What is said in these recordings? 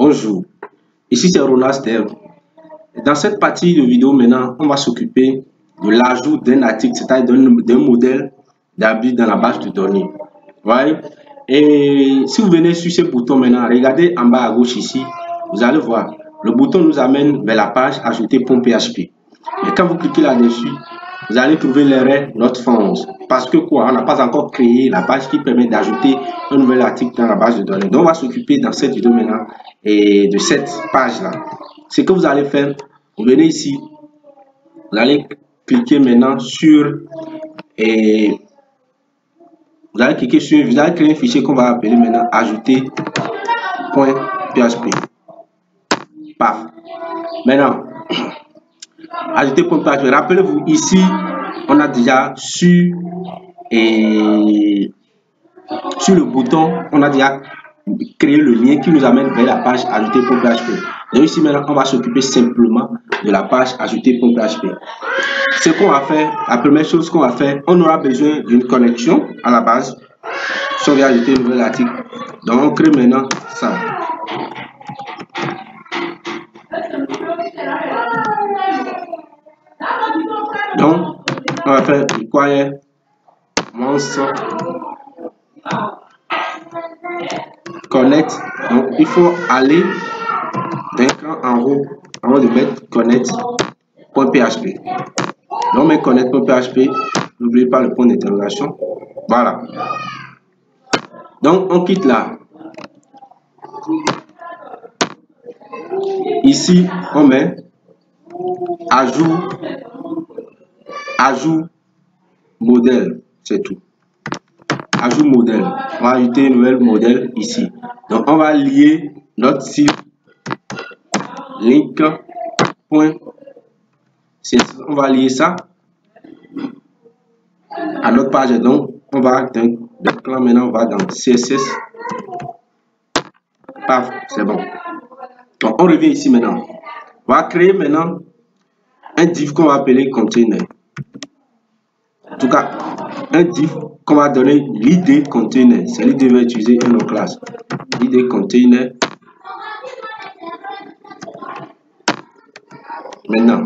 Bonjour, ici c'est Ronas Dev. Dans cette partie de vidéo maintenant, on va s'occuper de l'ajout d'un article, c'est-à-dire d'un modèle d'habit dans la base de données. Ouais. Et si vous venez sur ce bouton maintenant, regardez en bas à gauche ici, vous allez voir, le bouton nous amène vers la page ajouter.php. Mais quand vous cliquez là-dessus, vous allez trouver l'erreur not found. Parce que quoi, on n'a pas encore créé la page qui permet d'ajouter un nouvel article dans la base de données. Donc on va s'occuper dans cette vidéo maintenant et de cette page-là. Ce que vous allez faire, vous venez ici, vous allez cliquer maintenant sur vous allez créer un fichier qu'on va appeler maintenant ajouter.php. Paf. Maintenant, ajouter.php. Rappelez-vous, ici, on a déjà sur le bouton, on a déjà créé le lien qui nous amène vers la page ajouter.php. Donc ici maintenant, on va s'occuper simplement de la page ajouter.php. Ce qu'on va faire, la première chose qu'on va faire, on aura besoin d'une connexion à la base. Si on veut ajouter un nouvel article, donc on crée maintenant ça. Donc, on va faire require monster connect. Donc, il faut aller d'un cran en haut avant de mettre connect.php. Donc, on met connect.php. N'oubliez pas le point d'interrogation. Voilà. Donc, on quitte là. Ici, on met ajout modèle. C'est tout. Ajout modèle. On va ajouter un nouvel modèle ici. Donc, on va lier notre site link. On va lier ça à notre page. Donc, on va maintenant on va dans CSS. Paf, c'est bon. Donc, on revient ici maintenant. On va créer maintenant un div qu'on va appeler container. En tout cas, un div qu'on va donner l'id container. C'est l'id va utiliser une autre classe. L'id container. Maintenant,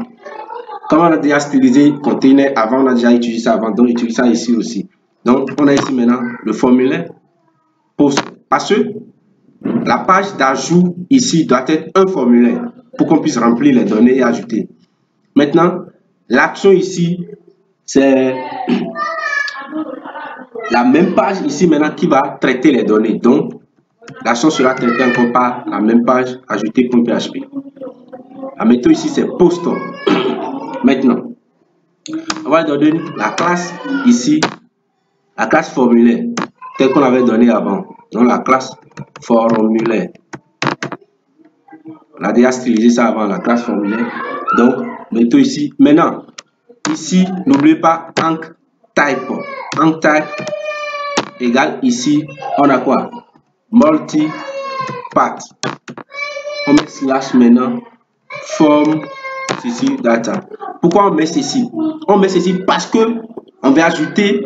comme on a déjà stylisé container avant, on a déjà utilisé ça avant, donc utilise ça ici aussi. Donc, on a ici maintenant le formulaire post. Parce que la page d'ajout ici doit être un formulaire pour qu'on puisse remplir les données et ajouter. Maintenant, l'action ici, c'est la même page ici maintenant qui va traiter les données. Donc, l'action sera traitée encore par la même page ajouter.php. La méthode ici, c'est post. Maintenant, on va donner la classe ici, la classe formulaire, telle qu'on avait donné avant. Donc, la classe formulaire. On a déjà stylisé ça avant, la classe formulaire. Donc, mettons ici. Maintenant, ici, n'oubliez pas Anc type. Anc type égale ici, on a quoi? Multipath. On met slash maintenant, form ici, data. Pourquoi on met ceci? On met ceci parce que on veut ajouter,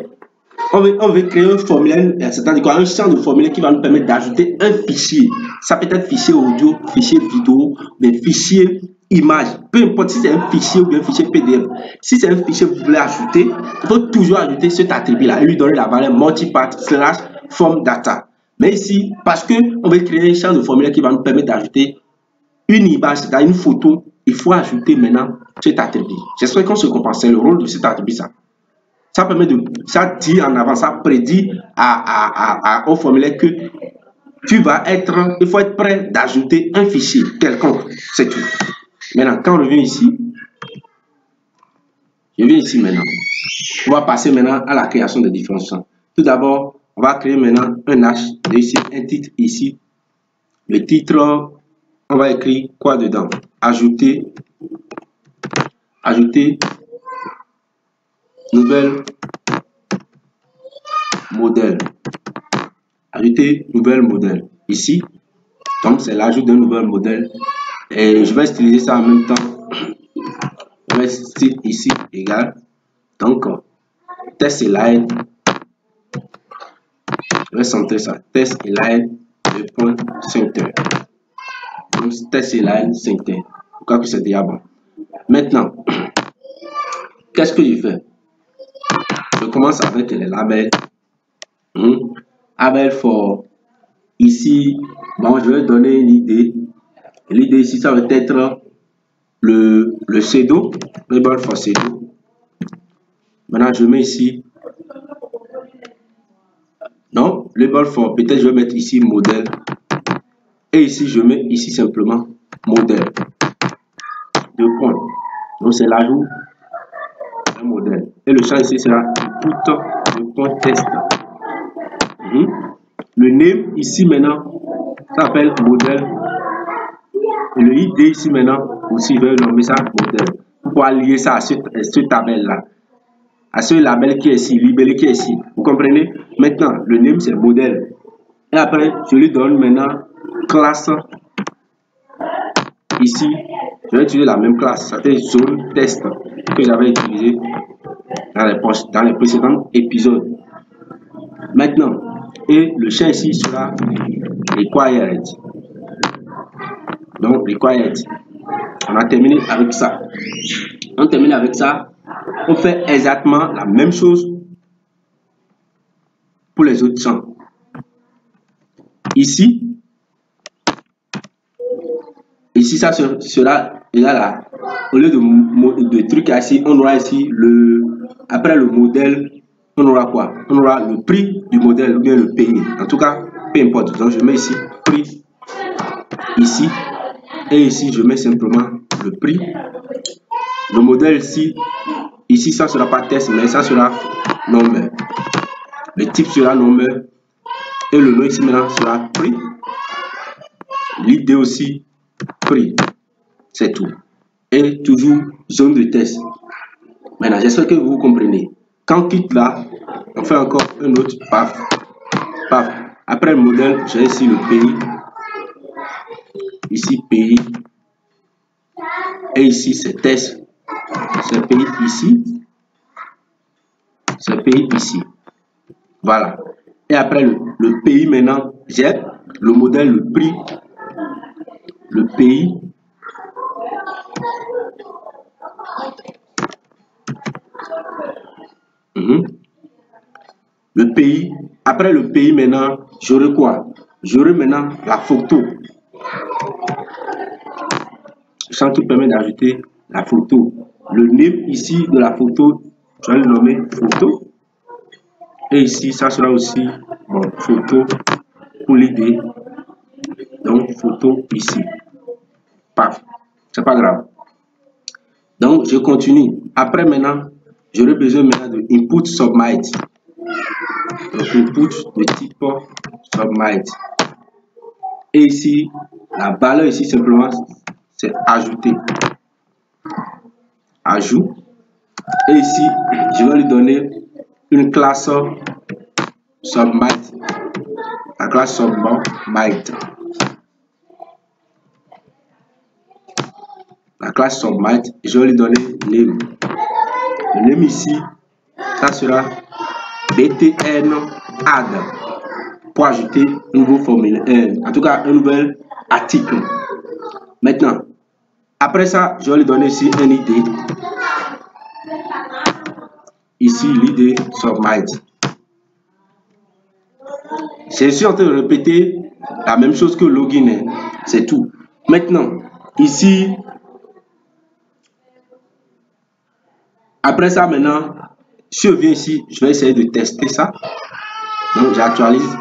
on veut créer un formulaire, c'est-à-dire un champ de formulaire qui va nous permettre d'ajouter un fichier. Ça peut être fichier audio, fichier vidéo, mais fichier image. Peu importe si c'est un fichier ou bien un fichier PDF. Si c'est un fichier que vous voulez ajouter, il faut toujours ajouter cet attribut-là et lui donner la valeur multipath slash form data. Mais ici, parce que on veut créer un champ de formulaire qui va nous permettre d'ajouter une image, c'est-à-dire une photo, il faut ajouter maintenant cet attribut. J'espère qu'on se comprend. C'est le rôle de cet attribut, ça. Ça permet ça dit en avant, ça prédit au formulaire que il faut être prêt d'ajouter un fichier quelconque. C'est tout. Maintenant, quand on revient ici, je viens ici maintenant. On va passer maintenant à la création des différents champs. Tout d'abord, on va créer maintenant un H, ici, un titre ici. Le titre, on va écrire quoi dedans? Ajouter nouvelle modèle. Ajouter nouvelle modèle. Ici, donc c'est l'ajout d'un nouvel modèle. Et je vais styliser ça en même temps. Je vais styliser ici égal. Donc, test align. Je vais centrer ça. Test align. Le point center. test line synthèse. Je crois que c'est déjà bon. Maintenant, qu'est-ce que je fais? Je commence avec les labels. Label for ici, bon, je vais donner une idée. L'idée ici, ça va être le pseudo, label for pseudo. Maintenant, je mets ici, non, label for, peut-être je vais mettre ici modèle. Et ici, je mets ici simplement modèle. Deux points. Donc, c'est l'ajout d'un modèle. Et le champ ici sera input de point test. Le name ici maintenant, ça s'appelle modèle. Et le ID ici maintenant, aussi, je vais nommer ça modèle. Pour pouvoir lier ça à ce tabelle-là. À ce label qui est ici, libellé qui est ici. Vous comprenez? Maintenant, le name c'est modèle. Et après, je lui donne maintenant classe. Ici, je vais utiliser la même classe. C'était zone test que j'avais utilisé dans les précédents épisodes. Maintenant, et le champ ici sera required. Donc, required. On a terminé avec ça. On termine avec ça. On fait exactement la même chose pour les autres champs. Ici, ça sera là. Au lieu de truc ici, on aura ici après le modèle, on aura quoi? On aura le prix du modèle ou bien le pays. En tout cas, peu importe. Donc, je mets ici prix ici. Et ici, je mets simplement le prix. Le modèle ici, ça ne sera pas test, mais ça sera number. Le type sera number. Et le nom ici maintenant sera prix. L'idée aussi, prix. C'est tout. Et toujours zone de test. Maintenant, j'espère que vous comprenez. Quand on quitte là, on fait encore un autre paf. Paf. Après le modèle, j'ai ici le pays. Ici, pays. Et ici, c'est test. C'est pays ici. C'est pays ici. Voilà. Et après le pays maintenant, j'ai le modèle, le prix, le pays. Le pays. Après le pays maintenant, j'aurai quoi? J'aurai maintenant la photo. Champ qui permet d'ajouter la photo. Le name ici de la photo, je vais le nommer photo. Et ici, ça sera aussi bon, photo pour l'idée. Donc, photo ici. Paf. C'est pas grave. Donc, je continue. Après, maintenant, j'aurai besoin maintenant de input submit. Donc, input de type submit. Et ici, la valeur ici, simplement, c'est ajouter. Ajout. Et ici, je vais lui donner une classe submit. La classe submit. La classe submit, je vais lui donner name. Le name ici, ça sera btn add pour ajouter un nouveau formulaire, en tout cas un nouvel article. Maintenant, après ça, je vais lui donner ici un ID. Ici, l'ID submit. Je suis en train de répéter la même chose que login, c'est tout. Maintenant, ici, après ça, maintenant, si je viens ici, je vais essayer de tester ça. Donc, j'actualise.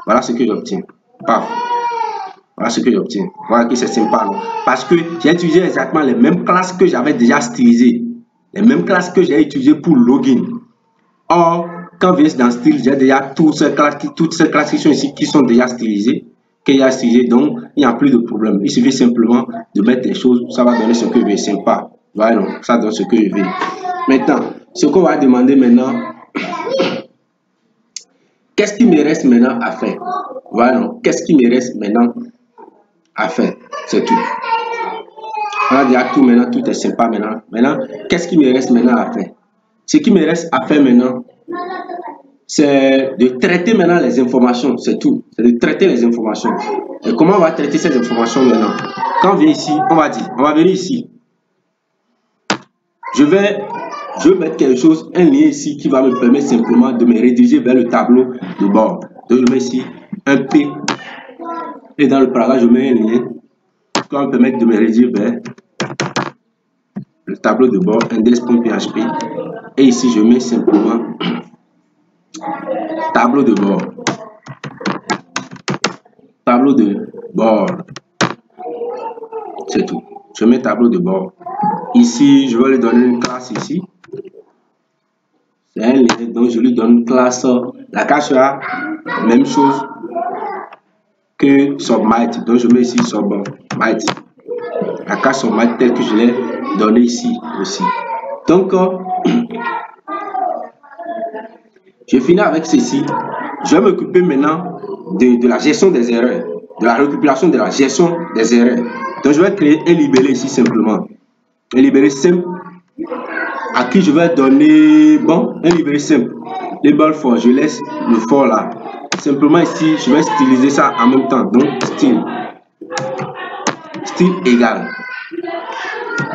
Voilà ce que j'obtiens. Paf. Voilà ce que j'obtiens. Voilà que c'est sympa. Non? Parce que j'ai utilisé exactement les mêmes classes que j'avais déjà stylisées. Les mêmes classes que j'ai utilisées pour login. Or, quand vient dans style, j'ai déjà toutes ces classes qui sont ici qui sont déjà stylisées. Donc, il n'y a plus de problème. Il suffit simplement de mettre des choses. Ça va donner ce que je veux. Sympa. Voilà, non, ça donne ce que je veux. Maintenant, ce qu'on va demander maintenant, qu'est-ce qui me reste maintenant à faire? Voilà, non, qu'est-ce qui me reste maintenant à faire? C'est tout. On a déjà tout maintenant, tout est sympa maintenant. Maintenant, qu'est-ce qui me reste maintenant à faire? Ce qui me reste à faire maintenant, c'est de traiter maintenant les informations, c'est tout. C'est de traiter les informations. Et comment on va traiter ces informations maintenant? Quand on vient ici, on va venir ici. Je vais mettre quelque chose, un lien ici qui va me permettre simplement de me rediriger vers le tableau de bord. Donc je mets ici un P et dans le paragraphe je mets un lien qui va me permettre de me rediriger vers le tableau de bord index.php et ici je mets simplement tableau de bord. Tableau de bord. C'est tout. Je mets tableau de bord. Ici, je vais lui donner une classe ici. C'est un lien, donc je lui donne une classe. La classe sera la même chose que submit. Donc je mets ici submit. La classe submit telle que je l'ai donnée ici aussi. Donc, je finis avec ceci. Je vais m'occuper maintenant de la gestion des erreurs, de la récupération de la gestion des erreurs. Donc je vais créer un libellé ici simplement. Un libellé simple à qui je vais donner, bon, un libellé simple. Label for, je laisse le for là. Simplement ici, je vais styliser ça en même temps. Donc style égal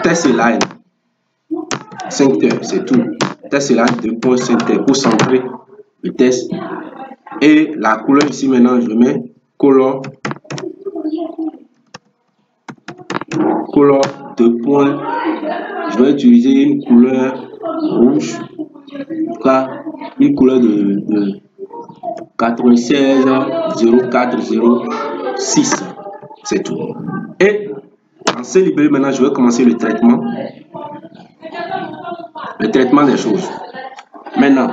test line 5 heures, c'est tout. Test line 2.5 pour centrer le test. Et la couleur ici maintenant, je mets color de point. Je vais utiliser une couleur rouge, une couleur de 96 0406. C'est tout. Et dans ce libellé maintenant, je vais commencer le traitement. Le traitement des choses. Maintenant,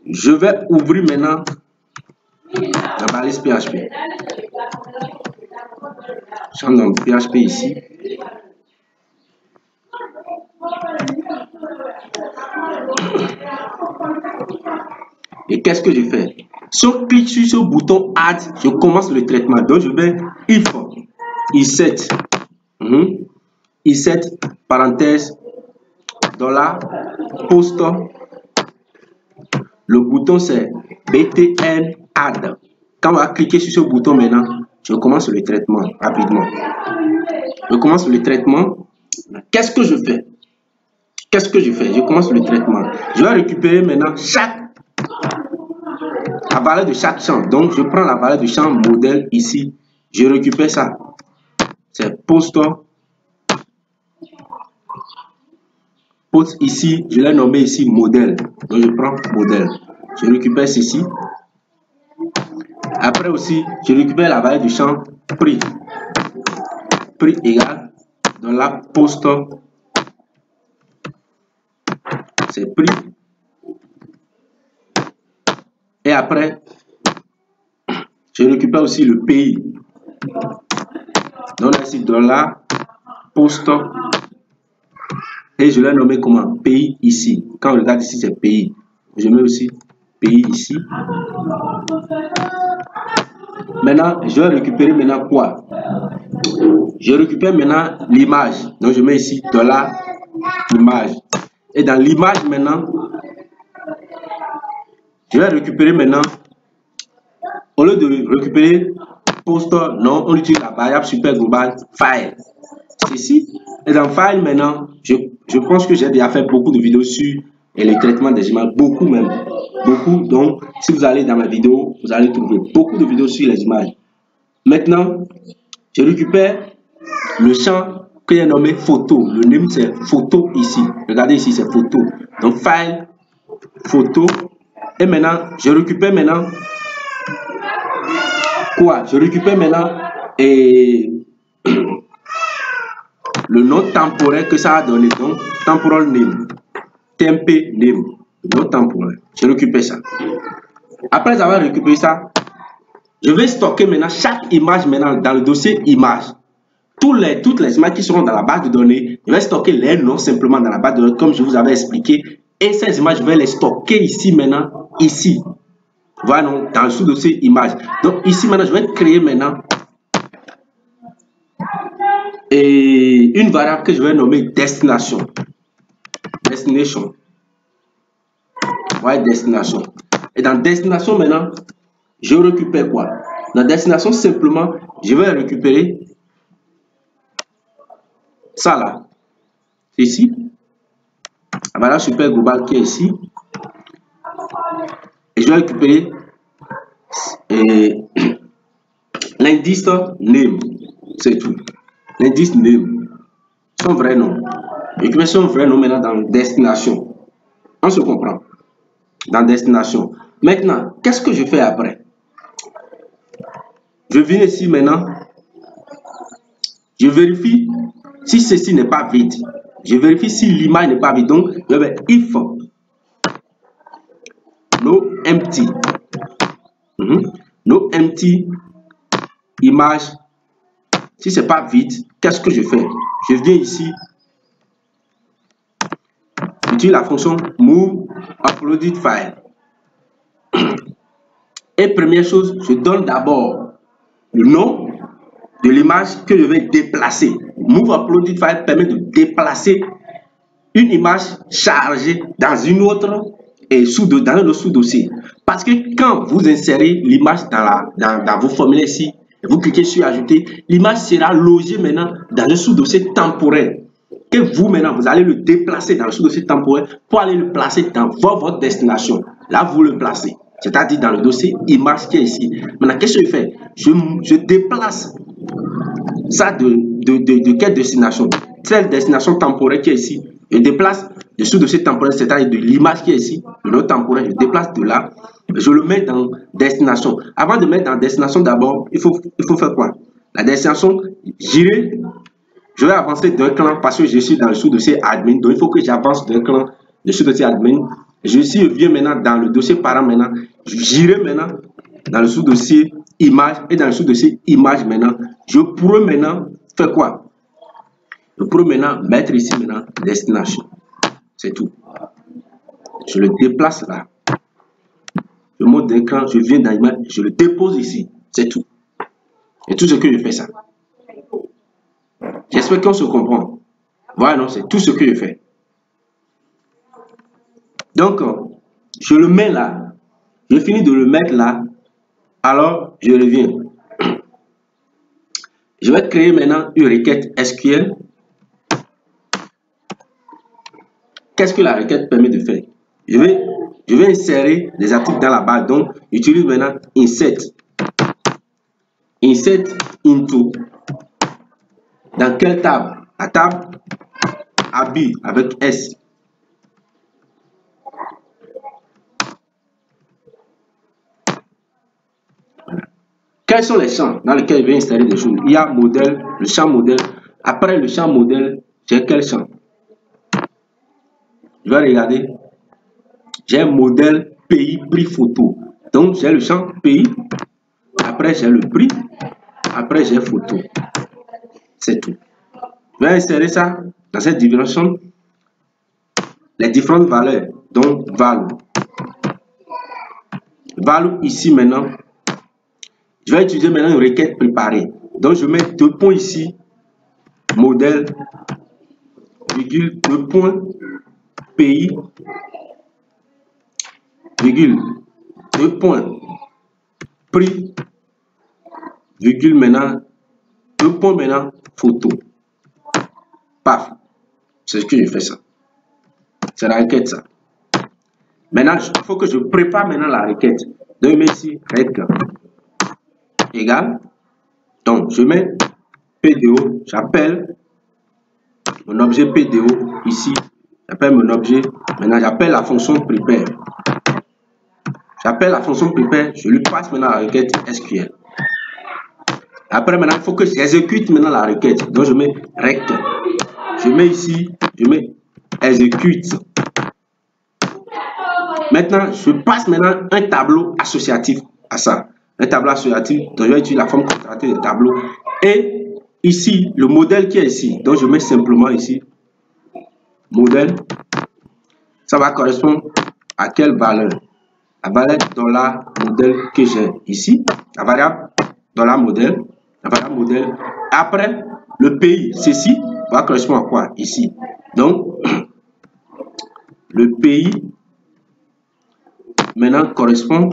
je vais ouvrir maintenant la balise PHP. Je rentre dans PHP ici. Et qu'est-ce que je fais? Si on clique sur ce bouton Add, je commence le traitement. Donc je vais if i7 i7 parenthèse dollar post. Le bouton c'est btn add. Quand on va cliquer sur ce bouton maintenant, je commence le traitement rapidement. Je commence le traitement. Qu'est-ce que je fais? Je commence le traitement. Je vais récupérer maintenant la valeur de chaque champ. Donc, je prends la valeur du champ modèle ici. Je récupère ça. C'est post ici. Je l'ai nommé ici modèle. Donc, je prends modèle. Je récupère ceci. Après aussi, je récupère la valeur du champ prix. Prix égal. Dans la post, c'est prix. Et après, je récupère aussi le pays. Donc là, ici, dollar, post. Et je l'ai nommé comment? Pays ici. Quand on regarde ici, c'est pays. Je mets aussi pays ici. Maintenant, je vais récupérer maintenant quoi? Je récupère maintenant l'image. Donc, je mets ici dollar image. Et dans l'image maintenant, je vais récupérer maintenant, au lieu de récupérer post, non, on utilise la variable super globale file. Ici. Et dans file maintenant, je pense que j'ai déjà fait beaucoup de vidéos sur le traitement des images, beaucoup même. Beaucoup. Donc, si vous allez dans ma vidéo, vous allez trouver beaucoup de vidéos sur les images. Maintenant, je récupère le champ que j'ai nommé photo. Le nom c'est photo ici. Regardez ici, c'est photo. Donc, file, photo. Et maintenant, je récupère maintenant quoi? Je récupère maintenant le nom temporel que ça a donné. Donc, temporal name. TMP name. Le nom temporel. Je récupère ça. Après avoir récupéré ça, je vais stocker maintenant chaque image maintenant dans le dossier image. Toutes les images qui seront dans la base de données, je vais stocker les noms simplement dans la base de données comme je vous avais expliqué. Et ces images, je vais les stocker ici maintenant, ici. Voilà, dans le sous-dossier image. Donc ici maintenant, je vais créer maintenant une variable que je vais nommer destination. Destination. Voilà, destination. Et dans destination maintenant, je récupère quoi? Dans destination, simplement, je vais récupérer ça là. C'est ici. La valeur super globale qui est ici. Et je vais récupérer l'indice name. C'est tout. L'indice name. Son vrai nom. Récupérer son vrai nom maintenant dans destination. On se comprend. Dans destination. Maintenant, qu'est-ce que je fais après? Je viens ici maintenant. Je vérifie si ceci n'est pas vide. Je vérifie si l'image n'est pas vide. Donc, je vais if no empty. No empty image. Si c'est pas vide, qu'est-ce que je fais? Je viens ici. J'utilise la fonction move uploaded file. Et première chose, je donne d'abord le nom de l'image que je vais déplacer. Move uploaded file permet de déplacer une image chargée dans une autre et dans un autre sous-dossier. Parce que quand vous insérez l'image dans vos formulaires ici, et vous cliquez sur ajouter, l'image sera logée maintenant dans un sous-dossier temporel. Que vous maintenant, vous allez le déplacer dans le sous-dossier temporel pour aller le placer dans votre destination. Là, vous le placez. C'est-à-dire dans le dossier image qui est ici. Maintenant, qu'est-ce que je fais? Je déplace ça de quelle destination? Cette destination temporelle qui est ici. Je déplace le sous-dossier temporel, c'est-à-dire de l'image qui est ici, le nom temporel, je déplace de là, je le mets dans destination. Avant de mettre dans destination, d'abord, il faut faire quoi? La destination, je vais avancer d'un clan parce que je suis dans le sous-dossier admin, donc il faut que j'avance d'un clan de sous-dossier admin. Je viens maintenant dans le dossier parent maintenant, j'irai maintenant dans le sous-dossier image et dans le sous-dossier image maintenant, je pourrais maintenant faire quoi? Je pourrais maintenant mettre ici maintenant destination. C'est tout. Je le déplace là. Je monte d'écran, je viens dans l'image, je le dépose ici. C'est tout. Et tout ce que je fais ça. J'espère qu'on se comprend. Voilà, non, c'est tout ce que je fais. Donc, je le mets là. Je finis de le mettre là. Alors, je reviens. Je vais créer maintenant une requête SQL. Qu'est-ce que la requête permet de faire? Je vais insérer des articles dans la base. Donc, j'utilise maintenant insert. Insert into. Dans quelle table? La table habit avec S. Quels sont les champs dans lesquels je vais installer des choses? Il y a modèle, le champ modèle. Après le champ modèle, j'ai quel champ? Je vais regarder. J'ai un modèle pays prix photo. Donc j'ai le champ pays. Après j'ai le prix. Après j'ai photo. C'est tout. Je vais insérer ça dans cette dimension. Les différentes valeurs. Donc value. Value ici maintenant. Je vais utiliser maintenant une requête préparée. Donc je mets deux points ici. Modèle. Virgule. Deux points. Pays. Virgule. Deux points. Prix. Virgule maintenant. Deux points maintenant. Photo. Paf. C'est ce que je fais ça. C'est la requête ça. Maintenant, il faut que je prépare maintenant la requête. Donc, je mets ici rec égal. Donc, je mets PDO. J'appelle mon objet PDO ici. J'appelle mon objet. Maintenant, j'appelle la fonction prepare. J'appelle la fonction prepare. Je lui passe maintenant la requête SQL. Après, maintenant, il faut que j'exécute maintenant la requête. Donc, je mets rec. Je mets ici, je mets exécute. Maintenant, je passe maintenant un tableau associatif à ça. Un tableau associatif, donc je vais utiliser la forme contractée de tableau. Et ici, le modèle qui est ici. Donc, je mets simplement ici, modèle. Ça va correspondre à quelle valeur? La valeur dollar modèle que j'ai ici. La variable dollar modèle. La variable modèle. Après, le pays, ceci va correspondre à quoi? Ici. Donc, le pays maintenant correspond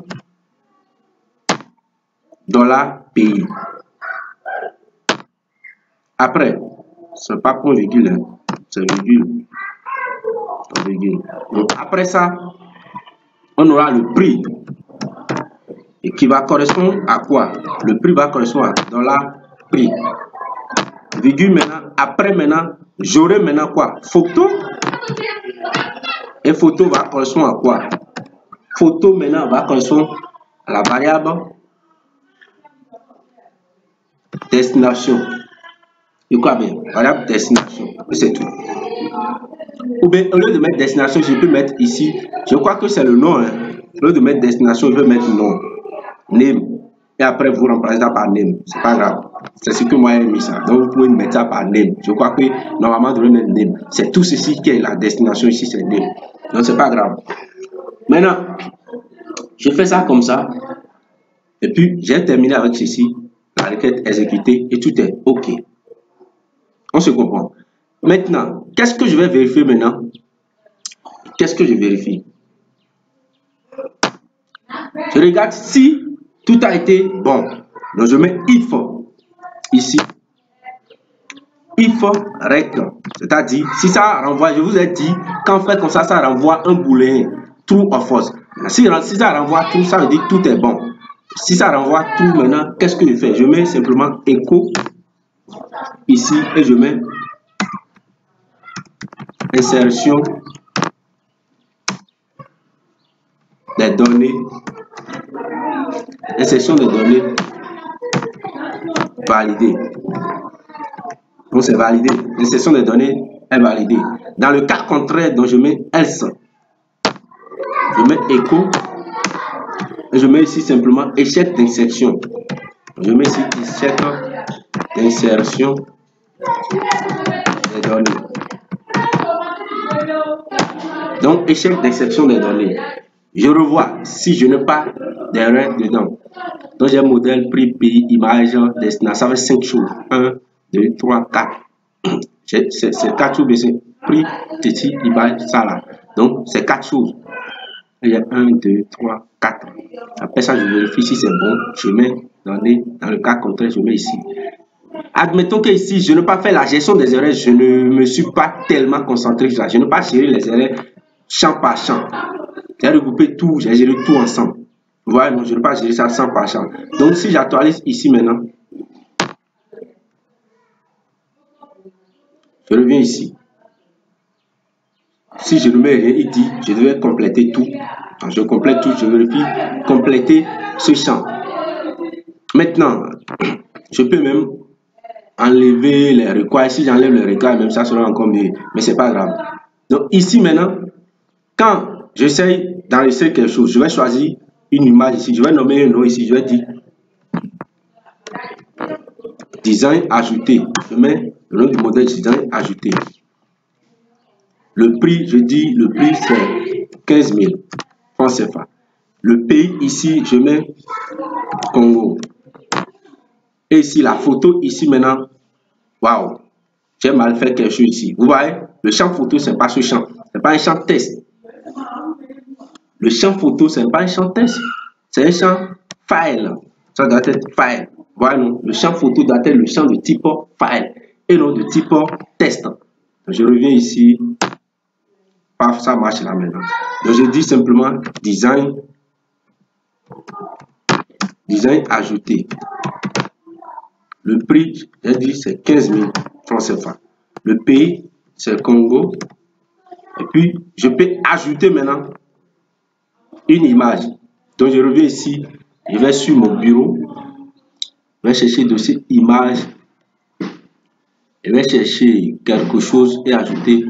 $pays. Après, ce n'est pas point virgule, hein, c'est virgule. Donc, après ça, on aura le prix. Et qui va correspondre à quoi? Le prix va correspondre à $prix. Virgule maintenant. Après maintenant, j'aurai maintenant quoi? Photo. Et photo va correspondre à quoi? Photo maintenant va correspondre à la variable destination. Et quoi bien? Variable destination. Et c'est tout. Ou bien, au lieu de mettre destination, je peux mettre ici. Je crois que c'est le nom. Hein. Au lieu de mettre destination, je vais mettre nom. Name. Et après, vous remplacez ça par name. C'est pas grave. C'est ce que moi j'ai mis ça. Donc, vous pouvez mettre ça par name. Je crois que normalement, vous devez mettre name. C'est tout ceci qui est la destination ici, c'est name. Donc, c'est pas grave. Maintenant, je fais ça comme ça. Et puis, j'ai terminé avec ceci. La requête exécutée et tout est OK. On se comprend. Maintenant, qu'est-ce que je vais vérifier maintenant? Qu'est-ce que je vérifie? Je regarde si tout a été bon. Donc, je mets if ici. If rect. C'est-à-dire, si ça renvoie, je vous ai dit, quand on fait comme ça, ça renvoie un booléen, true or false. Si ça renvoie true, ça veut dire tout est bon. Si ça renvoie true, maintenant, qu'est-ce que je fais? Je mets simplement echo ici et je mets insertion des données. Insertion des données validées. Donc c'est validé. L'insertion des données est validée. Dans le cas contraire, donc je mets else. Je mets echo. Et je mets ici simplement échec d'insertion. Je mets ici échec d'insertion des données. Donc échec d'insertion des données. Je revois si je n'ai pas d'erreur dedans. Donc j'ai modèle, prix, pays, image, destination. Ça fait 5 choses. 1, 2, 3, 4. C'est 4 choses. C'est prix, petit, image, ça là. Donc c'est 4 choses. Il y a 1, 2, 3, 4. Après ça, je vérifie si c'est bon. Je mets données. Dans le cas contraire, je mets ici. Admettons que ici, je n'ai pas fait la gestion des erreurs. Je ne me suis pas tellement concentré sur ça. Je n'ai pas géré les erreurs champ par champ. J'ai regroupé tout, j'ai géré tout ensemble. Voilà, donc je ne vais pas gérer ça champ par champ. Donc si j'actualise ici maintenant, je reviens ici. Si je ne mets rien, il dit, je devais compléter tout. Donc, je complète tout, je vérifie, compléter ce champ. Maintenant, je peux même enlever les requêtes. Si j'enlève les requêtes, même ça sera encore mieux. Mais c'est pas grave. Donc ici maintenant, quand j'essaye d'enregistrer quelque chose, je vais choisir une image ici. Je vais nommer un nom ici. Je vais dire design ajouté. Je mets le nom du modèle design ajouté. Le prix, je dis le prix c'est 15 000 francs CFA. Le pays ici, je mets Congo. Et ici, la photo ici maintenant, waouh, j'ai mal fait quelque chose ici. Vous voyez, le champ photo, c'est pas ce champ. C'est pas un champ test. Le champ photo, c'est pas un champ test. C'est un champ file. Ça doit être file. Voilà, non? Le champ photo doit être le champ de type file et non de type test. Je reviens ici. Paf, ça marche là maintenant. Donc je dis simplement design ajouté. Le prix, j'ai dit c'est 15 000 francs CFA. Le pays, c'est Congo. Et puis, je peux ajouter maintenant une image. Donc, je reviens ici. Je vais sur mon bureau. Je vais chercher dossier image. Je vais chercher quelque chose et ajouter.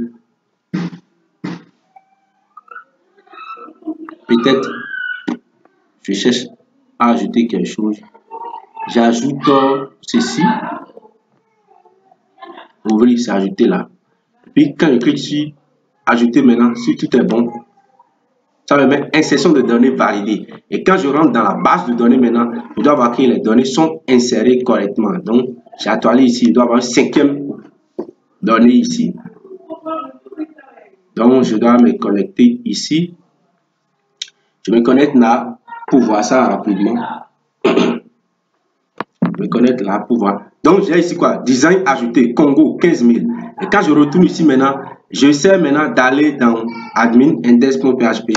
Peut-être, je cherche à ajouter quelque chose. J'ajoute ceci. Ouvrir, c'est ajouter là. Puis quand je clique sur ajouter maintenant, si tout est bon, ça me met insertion de données validées. Et quand je rentre dans la base de données maintenant, je dois voir que les données sont insérées correctement. Donc, j'actualise ici, je dois avoir une 5e donnée ici. Donc, je dois me connecter ici. Je me connecte là pour voir ça rapidement. me connecte là pour voir. Donc, j'ai ici quoi? Design ajouté, Congo, 15 000. Et quand je retourne ici maintenant, je sais maintenant d'aller dans admin index.php.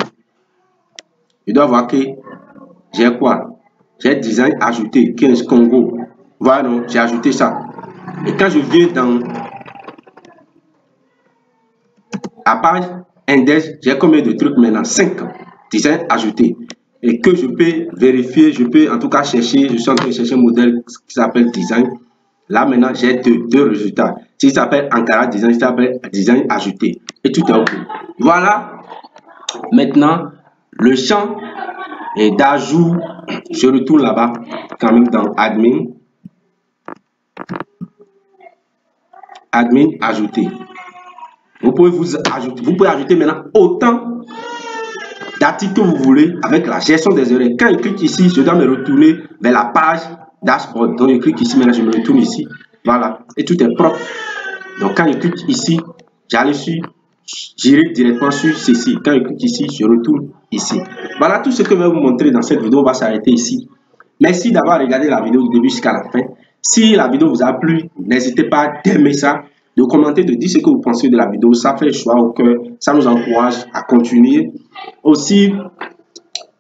Je dois voir que j'ai quoi? J'ai design ajouté, 15 Congo. Voilà, donc j'ai ajouté ça. Et quand je viens dans la page index, j'ai combien de trucs maintenant? 5 design ajouté. Et que je peux vérifier, je peux en tout cas chercher, je suis en train de chercher un modèle qui s'appelle design. Là maintenant, j'ai deux résultats. S'il s'appelle Ankara Design, il s'appelle Design ajouté. Et tout est OK. Voilà. Maintenant, le champ d'ajout, je retourne là-bas, quand même dans Admin. Admin ajouter. Vous pouvez ajouter maintenant autant d'articles que vous voulez avec la gestion des erreurs. Quand je clique ici, je dois me retourner vers la page dashboard. Donc, je clique ici, maintenant je me retourne ici. Voilà. Et tout est propre. Donc, quand je clique ici, j'irai directement sur ceci. Quand je clique ici, je retourne ici. Voilà tout ce que je vais vous montrer dans cette vidéo. On va s'arrêter ici. Merci d'avoir regardé la vidéo du début jusqu'à la fin. Si la vidéo vous a plu, n'hésitez pas d'aimer ça, de commenter, de dire ce que vous pensez de la vidéo. Ça fait chaud au cœur, ça nous encourage à continuer. Aussi,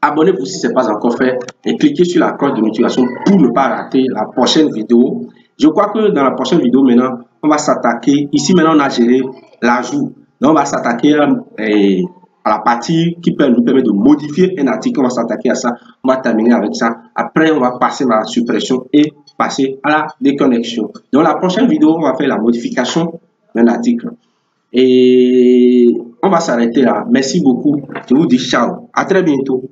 abonnez-vous si ce n'est pas encore fait et cliquez sur la cloche de notification pour ne pas rater la prochaine vidéo. Je crois que dans la prochaine vidéo, maintenant, on va s'attaquer. Ici, maintenant, on a géré l'ajout. Donc, on va s'attaquer à la partie qui nous permet de modifier un article. On va s'attaquer à ça. On va terminer avec ça. Après, on va passer à la suppression et passer à la déconnexion. Dans la prochaine vidéo, on va faire la modification d'un article. Et on va s'arrêter là. Merci beaucoup. Je vous dis ciao. À très bientôt.